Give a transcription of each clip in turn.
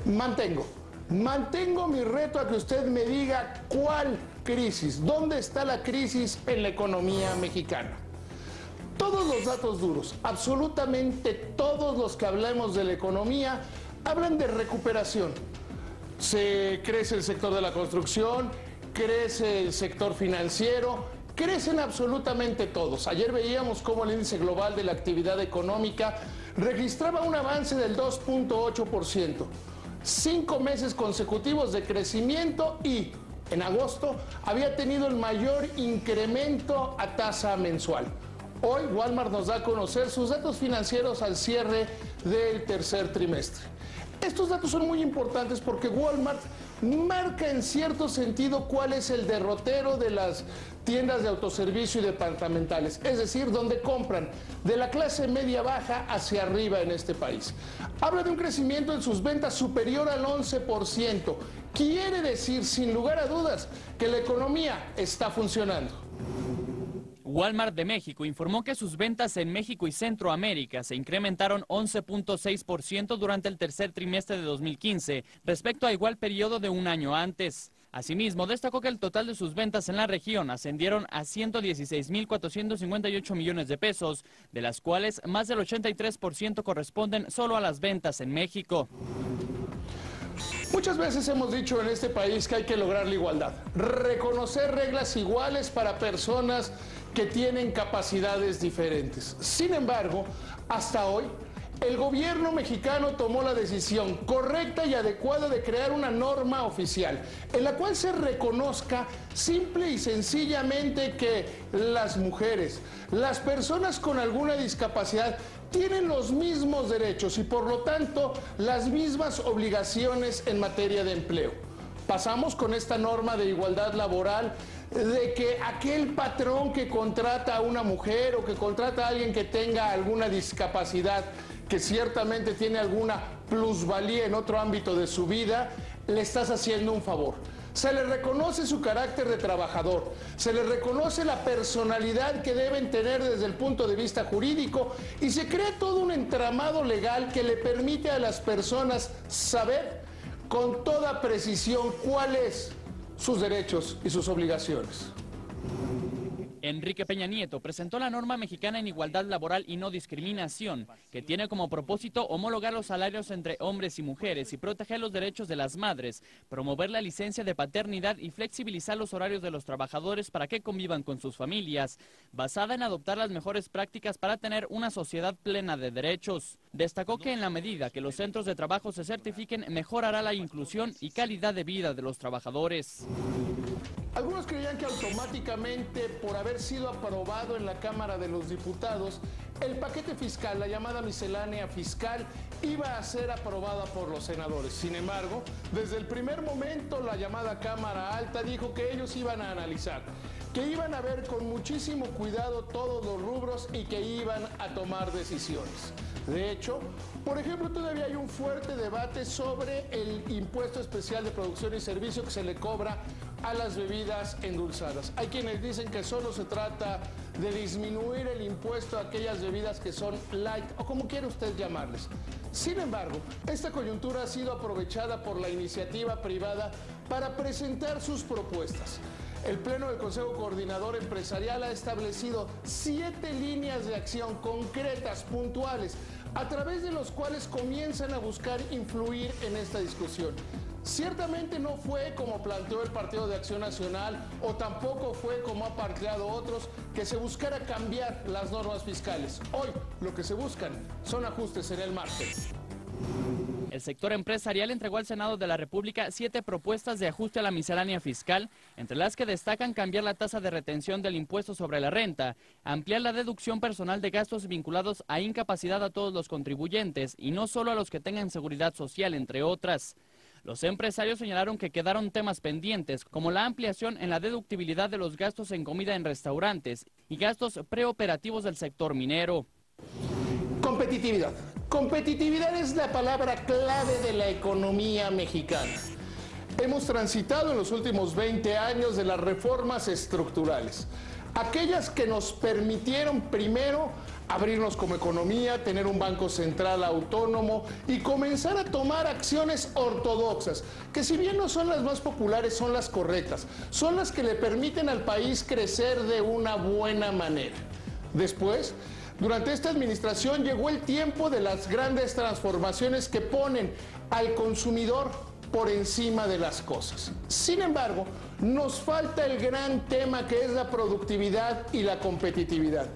Mantengo mi reto a que usted me diga cuál crisis, dónde está la crisis en la economía mexicana. Todos los datos duros, absolutamente todos los que hablemos de la economía, hablan de recuperación. Se crece el sector de la construcción, crece el sector financiero, crecen absolutamente todos. Ayer veíamos cómo el índice global de la actividad económica registraba un avance del 2.8%. 5 meses consecutivos de crecimiento y en agosto había tenido el mayor incremento a tasa mensual. Hoy Walmart nos da a conocer sus datos financieros al cierre del tercer trimestre. Estos datos son muy importantes porque Walmart marca en cierto sentido cuál es el derrotero de las tiendas de autoservicio y departamentales, es decir, donde compran de la clase media baja hacia arriba en este país. Habla de un crecimiento en sus ventas superior al 11%. Quiere decir, sin lugar a dudas, que la economía está funcionando. Walmart de México informó que sus ventas en México y Centroamérica se incrementaron 11.6% durante el tercer trimestre de 2015 respecto a igual periodo de un año antes. Asimismo, destacó que el total de sus ventas en la región ascendieron a 116.458 millones de pesos, de las cuales más del 83% corresponden solo a las ventas en México. Muchas veces hemos dicho en este país que hay que lograr la igualdad, reconocer reglas iguales para personas que tienen capacidades diferentes. Sin embargo, hasta hoy, el gobierno mexicano tomó la decisión correcta y adecuada de crear una norma oficial en la cual se reconozca simple y sencillamente que las mujeres, las personas con alguna discapacidad tienen los mismos derechos y por lo tanto las mismas obligaciones en materia de empleo. Pasamos con esta norma de igualdad laboral de que aquel patrón que contrata a una mujer o que contrata a alguien que tenga alguna discapacidad, que ciertamente tiene alguna plusvalía en otro ámbito de su vida, le estás haciendo un favor. Se le reconoce su carácter de trabajador, se le reconoce la personalidad que deben tener desde el punto de vista jurídico y se crea todo un entramado legal que le permite a las personas saber con toda precisión cuáles sus derechos y sus obligaciones. Enrique Peña Nieto presentó la norma mexicana en igualdad laboral y no discriminación, que tiene como propósito homologar los salarios entre hombres y mujeres y proteger los derechos de las madres, promover la licencia de paternidad y flexibilizar los horarios de los trabajadores para que convivan con sus familias, basada en adoptar las mejores prácticas para tener una sociedad plena de derechos. Destacó que en la medida que los centros de trabajo se certifiquen, mejorará la inclusión y calidad de vida de los trabajadores. Algunos creían que automáticamente, por haber sido aprobado en la Cámara de los Diputados, el paquete fiscal, la llamada miscelánea fiscal, iba a ser aprobada por los senadores. Sin embargo, desde el primer momento, la llamada Cámara Alta dijo que ellos iban a analizar, que iban a ver con muchísimo cuidado todos los rubros y que iban a tomar decisiones. De hecho, por ejemplo, todavía hay un fuerte debate sobre el impuesto especial de producción y servicio que se le cobra a las bebidas endulzadas. Hay quienes dicen que solo se trata de disminuir el impuesto a aquellas bebidas que son light o como quiera usted llamarles. Sin embargo, esta coyuntura ha sido aprovechada por la iniciativa privada para presentar sus propuestas. El Pleno del Consejo Coordinador Empresarial ha establecido 7 líneas de acción concretas, puntuales, a través de los cuales comienzan a buscar influir en esta discusión. Ciertamente no fue como planteó el Partido de Acción Nacional o tampoco fue como ha planteado otros que se buscara cambiar las normas fiscales. Hoy lo que se buscan son ajustes en el margen. El sector empresarial entregó al Senado de la República 7 propuestas de ajuste a la miscelánea fiscal, entre las que destacan cambiar la tasa de retención del impuesto sobre la renta, ampliar la deducción personal de gastos vinculados a incapacidad a todos los contribuyentes y no solo a los que tengan seguridad social, entre otras. Los empresarios señalaron que quedaron temas pendientes, como la ampliación en la deductibilidad de los gastos en comida en restaurantes y gastos preoperativos del sector minero. Competitividad. Competitividad es la palabra clave de la economía mexicana. Hemos transitado en los últimos 20 años de las reformas estructurales, aquellas que nos permitieron primero abrirnos como economía, tener un banco central autónomo y comenzar a tomar acciones ortodoxas, que si bien no son las más populares, son las correctas, son las que le permiten al país crecer de una buena manera. Después, durante esta administración llegó el tiempo de las grandes transformaciones que ponen al consumidor por encima de las cosas. Sin embargo, nos falta el gran tema que es la productividad y la competitividad.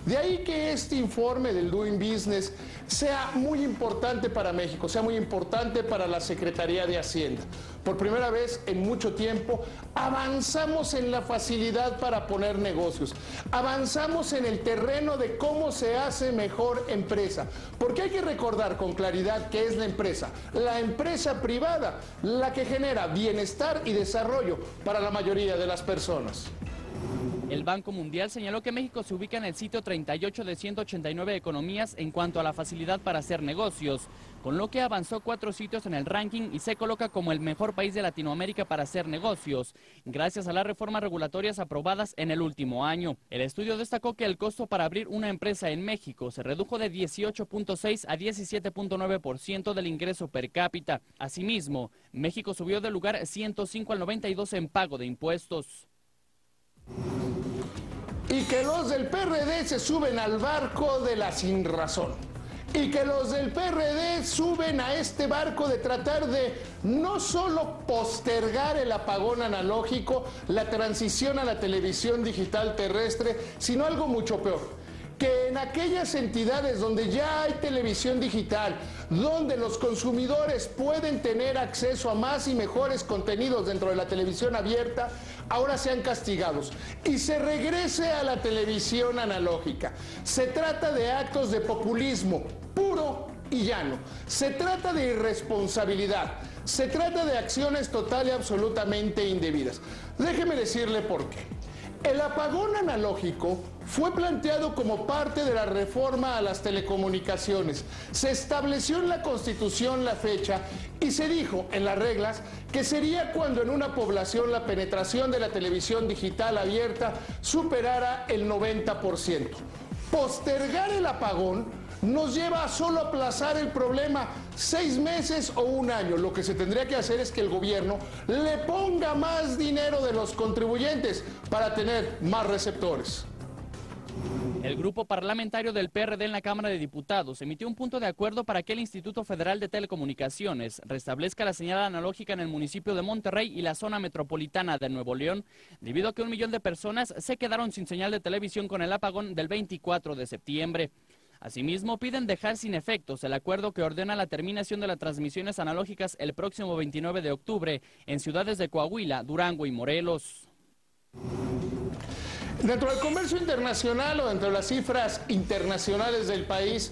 De ahí que este informe del Doing Business sea muy importante para México, sea muy importante para la Secretaría de Hacienda. Por primera vez en mucho tiempo avanzamos en la facilidad para poner negocios, avanzamos en el terreno de cómo se hace mejor empresa, porque hay que recordar con claridad que es la empresa privada, la que genera bienestar y desarrollo para la mayoría de las personas. El Banco Mundial señaló que México se ubica en el sitio 38 de 189 economías en cuanto a la facilidad para hacer negocios, con lo que avanzó 4 sitios en el ranking y se coloca como el mejor país de Latinoamérica para hacer negocios, gracias a las reformas regulatorias aprobadas en el último año. El estudio destacó que el costo para abrir una empresa en México se redujo de 18.6 a 17.9% del ingreso per cápita. Asimismo, México subió del lugar 105 al 92 en pago de impuestos. Y que los del PRD se suben al barco de la sinrazón. Y que los del PRD suben a este barco de tratar de no solo postergar el apagón analógico, la transición a la televisión digital terrestre, sino algo mucho peor. Que en aquellas entidades donde ya hay televisión digital, donde los consumidores pueden tener acceso a más y mejores contenidos dentro de la televisión abierta, ahora sean castigados y se regrese a la televisión analógica. Se trata de actos de populismo puro y llano. Se trata de irresponsabilidad. Se trata de acciones total y absolutamente indebidas. Déjeme decirle por qué. El apagón analógico fue planteado como parte de la reforma a las telecomunicaciones. Se estableció en la Constitución la fecha y se dijo en las reglas que sería cuando en una población la penetración de la televisión digital abierta superara el 90%. Postergar el apagón nos lleva a solo aplazar el problema 6 meses o 1 año. Lo que se tendría que hacer es que el gobierno le ponga más dinero de los contribuyentes para tener más receptores. El grupo parlamentario del PRD en la Cámara de Diputados emitió un punto de acuerdo para que el Instituto Federal de Telecomunicaciones restablezca la señal analógica en el municipio de Monterrey y la zona metropolitana de Nuevo León, debido a que 1 millón de personas se quedaron sin señal de televisión con el apagón del 24 de septiembre. Asimismo, piden dejar sin efectos el acuerdo que ordena la terminación de las transmisiones analógicas el próximo 29 de octubre en ciudades de Coahuila, Durango y Morelos. Dentro del comercio internacional o dentro de las cifras internacionales del país,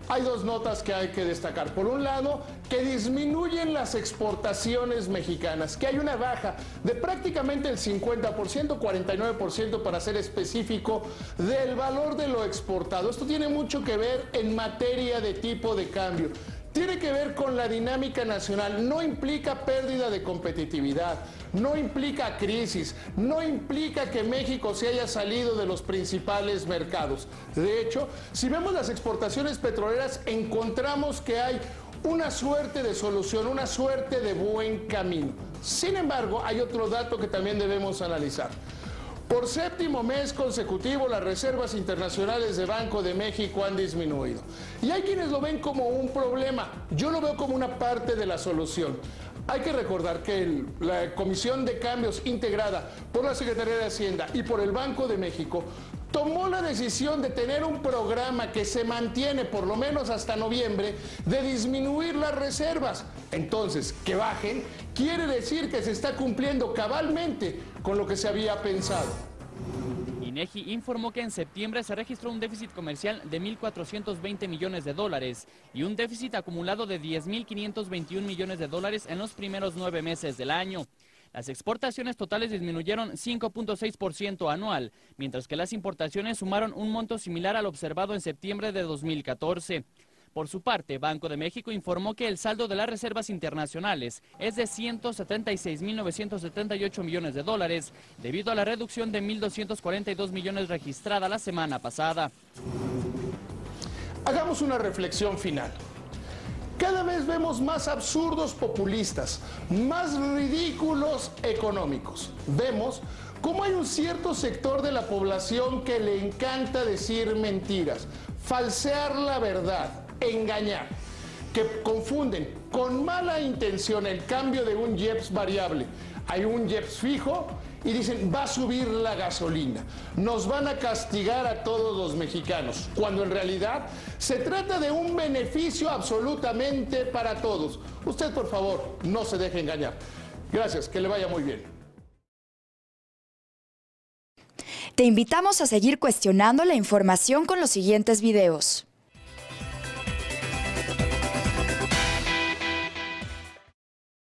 hay 2 notas que hay que destacar. Por un lado, que disminuyen las exportaciones mexicanas, que hay una baja de prácticamente el 50%, 49% para ser específico, del valor de lo exportado. Esto tiene mucho que ver en materia de tipo de cambio. Tiene que ver con la dinámica nacional, no implica pérdida de competitividad, no implica crisis, no implica que México se haya salido de los principales mercados. De hecho, si vemos las exportaciones petroleras, encontramos que hay una suerte de solución, una suerte de buen camino. Sin embargo, hay otro dato que también debemos analizar. Por 7º mes consecutivo, las reservas internacionales de Banco de México han disminuido. Y hay quienes lo ven como un problema. Yo lo veo como una parte de la solución. Hay que recordar que la Comisión de Cambios integrada por la Secretaría de Hacienda y por el Banco de México tomó la decisión de tener un programa que se mantiene por lo menos hasta noviembre de disminuir las reservas. Entonces, que bajen quiere decir que se está cumpliendo cabalmente con lo que se había pensado. INEGI informó que en septiembre se registró un déficit comercial de 1.420 millones de dólares y un déficit acumulado de 10.521 millones de dólares en los primeros 9 meses del año. Las exportaciones totales disminuyeron 5.6% anual, mientras que las importaciones sumaron un monto similar al observado en septiembre de 2014. Por su parte, Banco de México informó que el saldo de las reservas internacionales es de 176.978 millones de dólares, debido a la reducción de 1.242 millones registrada la semana pasada. Hagamos una reflexión final. Cada vez vemos más absurdos populistas, más ridículos económicos. Vemos cómo hay un cierto sector de la población que le encanta decir mentiras, falsear la verdad, engañar, que confunden con mala intención el cambio de un IEPS variable a un IEPS fijo y dicen va a subir la gasolina, nos van a castigar a todos los mexicanos, cuando en realidad se trata de un beneficio absolutamente para todos. Usted, por favor, no se deje engañar. Gracias, que le vaya muy bien. Te invitamos a seguir cuestionando la información con los siguientes videos.